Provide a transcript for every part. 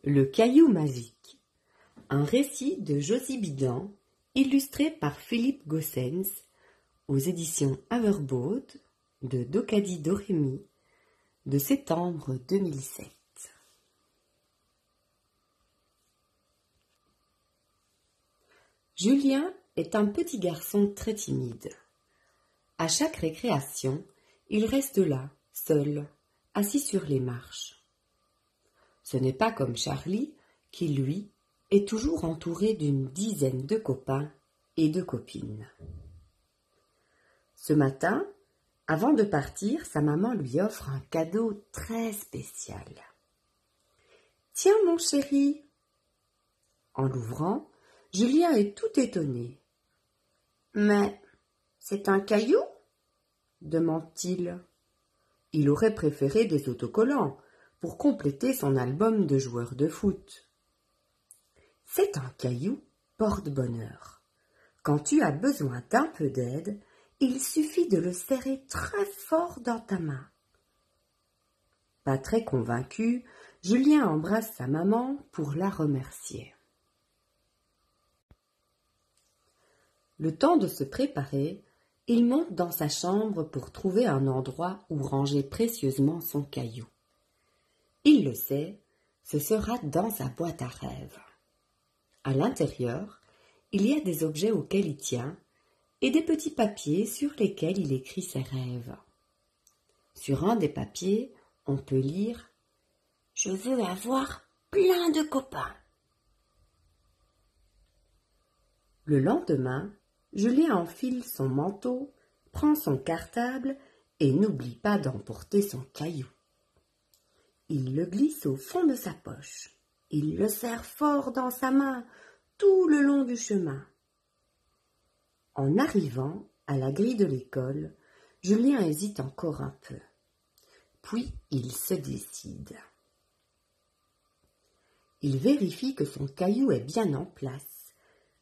Le caillou magique. Un récit de Josie Bidan, illustré par Philippe Gossens, aux éditions Haverbaud, de Docadi Dorémy, de septembre 2007. Julien est un petit garçon très timide. À chaque récréation, il reste là, seul, assis sur les marches. Ce n'est pas comme Charlie, qui, lui, est toujours entouré d'une dizaine de copains et de copines. Ce matin, avant de partir, sa maman lui offre un cadeau très spécial. « Tiens, mon chéri !» En l'ouvrant, Julien est tout étonné. « Mais c'est un caillou ?» demande-t-il. Il aurait préféré des autocollants pour compléter son album de joueurs de foot. C'est un caillou porte-bonheur. Quand tu as besoin d'un peu d'aide, il suffit de le serrer très fort dans ta main. Pas très convaincu, Julien embrasse sa maman pour la remercier. Le temps de se préparer, il monte dans sa chambre pour trouver un endroit où ranger précieusement son caillou. Il le sait, ce sera dans sa boîte à rêves. À l'intérieur, il y a des objets auxquels il tient et des petits papiers sur lesquels il écrit ses rêves. Sur un des papiers, on peut lire « Je veux avoir plein de copains ». Le lendemain, Julien enfile son manteau, prend son cartable et n'oublie pas d'emporter son caillou. Il le glisse au fond de sa poche. Il le serre fort dans sa main tout le long du chemin. En arrivant à la grille de l'école, Julien hésite encore un peu. Puis il se décide. Il vérifie que son caillou est bien en place.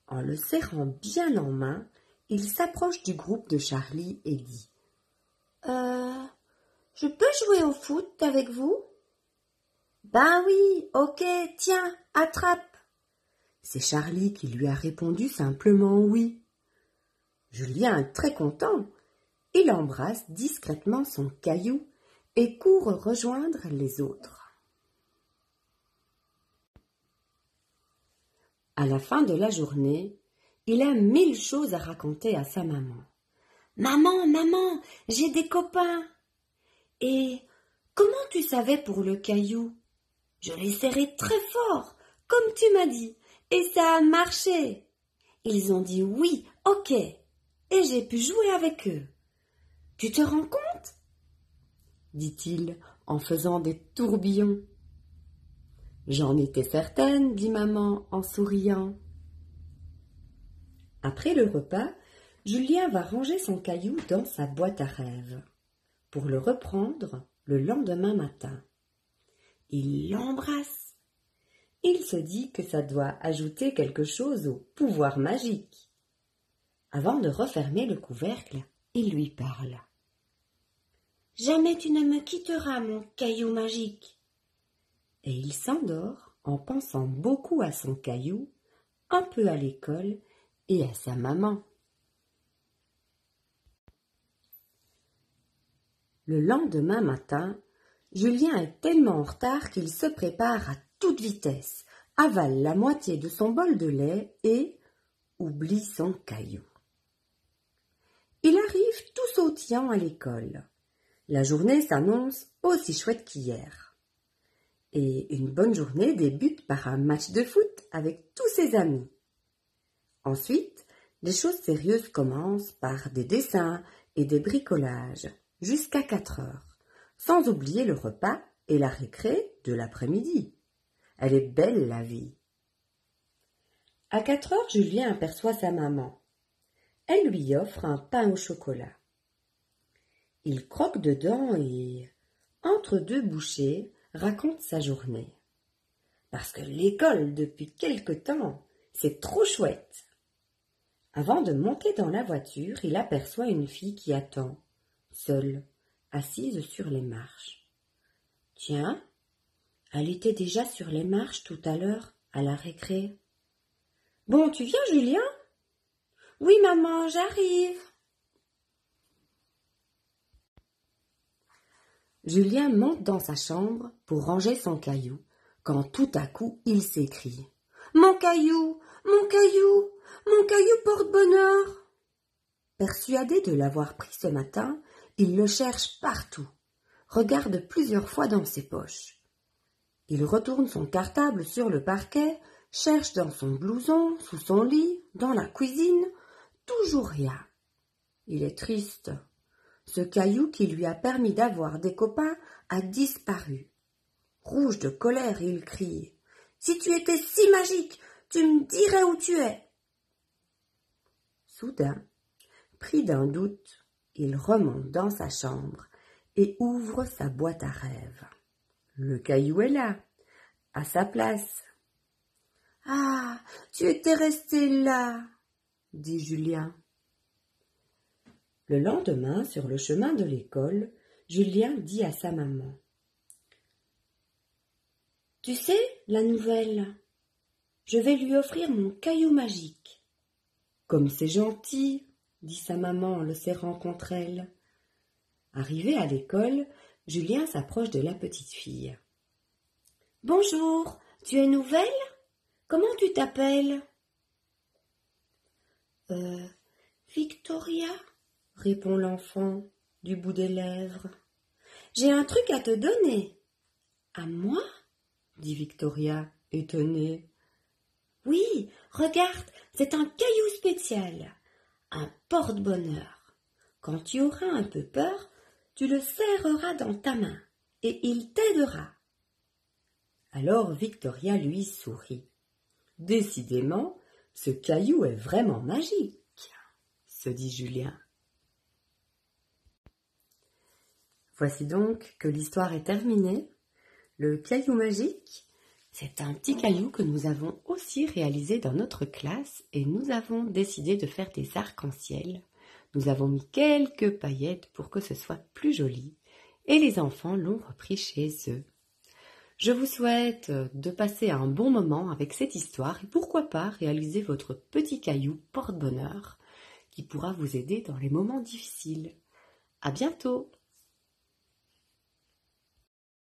En le serrant bien en main, il s'approche du groupe de Charlie et dit « Je peux jouer au foot avec vous ?»« Ben oui, ok, tiens, attrape !» C'est Charlie qui lui a répondu simplement oui. Julien est très content. Il embrasse discrètement son caillou et court rejoindre les autres. À la fin de la journée, il a 1000 choses à raconter à sa maman. « Maman, j'ai des copains !»« Et comment tu savais pour le caillou ?»« Je l'ai serré très fort, comme tu m'as dit, et ça a marché. Ils ont dit oui, ok, et j'ai pu jouer avec eux. Tu te rends compte ?» dit-il en faisant des tourbillons. « J'en étais certaine, dit maman en souriant. » Après le repas, Julien va ranger son caillou dans sa boîte à rêves pour le reprendre le lendemain matin. Il l'embrasse. Il se dit que ça doit ajouter quelque chose au pouvoir magique. Avant de refermer le couvercle, il lui parle. « Jamais tu ne me quitteras, mon caillou magique !» Et il s'endort en pensant beaucoup à son caillou, un peu à l'école et à sa maman. Le lendemain matin, Julien est tellement en retard qu'il se prépare à toute vitesse, avale la moitié de son bol de lait et oublie son caillou. Il arrive tout sautillant à l'école. La journée s'annonce aussi chouette qu'hier. Et une bonne journée débute par un match de foot avec tous ses amis. Ensuite, les choses sérieuses commencent par des dessins et des bricolages jusqu'à 4 heures, sans oublier le repas et la récré de l'après-midi. Elle est belle, la vie. À 4 heures, Julien aperçoit sa maman. Elle lui offre un pain au chocolat. Il croque dedans et, entre deux bouchées, raconte sa journée. Parce que l'école, depuis quelque temps, c'est trop chouette. Avant de monter dans la voiture, il aperçoit une fille qui attend, seule, assise sur les marches. « Tiens, Elle était déjà sur les marches tout à l'heure, à la récré. « Bon, tu viens, Julien ?»« Oui, maman, j'arrive. » Julien monte dans sa chambre pour ranger son caillou, quand tout à coup il s'écrie. « Mon caillou, mon caillou, mon caillou porte-bonheur !» Persuadé de l'avoir pris ce matin, il le cherche partout, regarde plusieurs fois dans ses poches. Il retourne son cartable sur le parquet, cherche dans son blouson, sous son lit, dans la cuisine, toujours rien. Il est triste. Ce caillou qui lui a permis d'avoir des copains a disparu. Rouge de colère, il crie. « Si tu étais si magique, tu me dirais où tu es !» Soudain, pris d'un doute, il remonte dans sa chambre et ouvre sa boîte à rêves. Le caillou est là, à sa place. « Ah, tu étais resté là !» dit Julien. Le lendemain, sur le chemin de l'école, Julien dit à sa maman. « Tu sais, la nouvelle, je vais lui offrir mon caillou magique. »« Comme c'est gentil !» dit sa maman en le serrant contre elle. Arrivé à l'école, Julien s'approche de la petite fille. « Bonjour, tu es nouvelle ? Comment tu t'appelles ?»« Victoria ?» répond l'enfant du bout des lèvres. « J'ai un truc à te donner. »« À moi ?» dit Victoria, étonnée. « Oui, regarde, c'est un caillou spécial, un porte-bonheur. Quand tu auras un peu peur, tu le serreras dans ta main et il t'aidera. » Alors Victoria lui sourit. « Décidément, ce caillou est vraiment magique, » se dit Julien. Voici donc que l'histoire est terminée. Le caillou magique, c'est un petit caillou que nous avons aussi réalisé dans notre classe et nous avons décidé de faire des arcs-en-ciel. Nous avons mis quelques paillettes pour que ce soit plus joli et les enfants l'ont repris chez eux. Je vous souhaite de passer un bon moment avec cette histoire et pourquoi pas réaliser votre petit caillou porte-bonheur qui pourra vous aider dans les moments difficiles. À bientôt!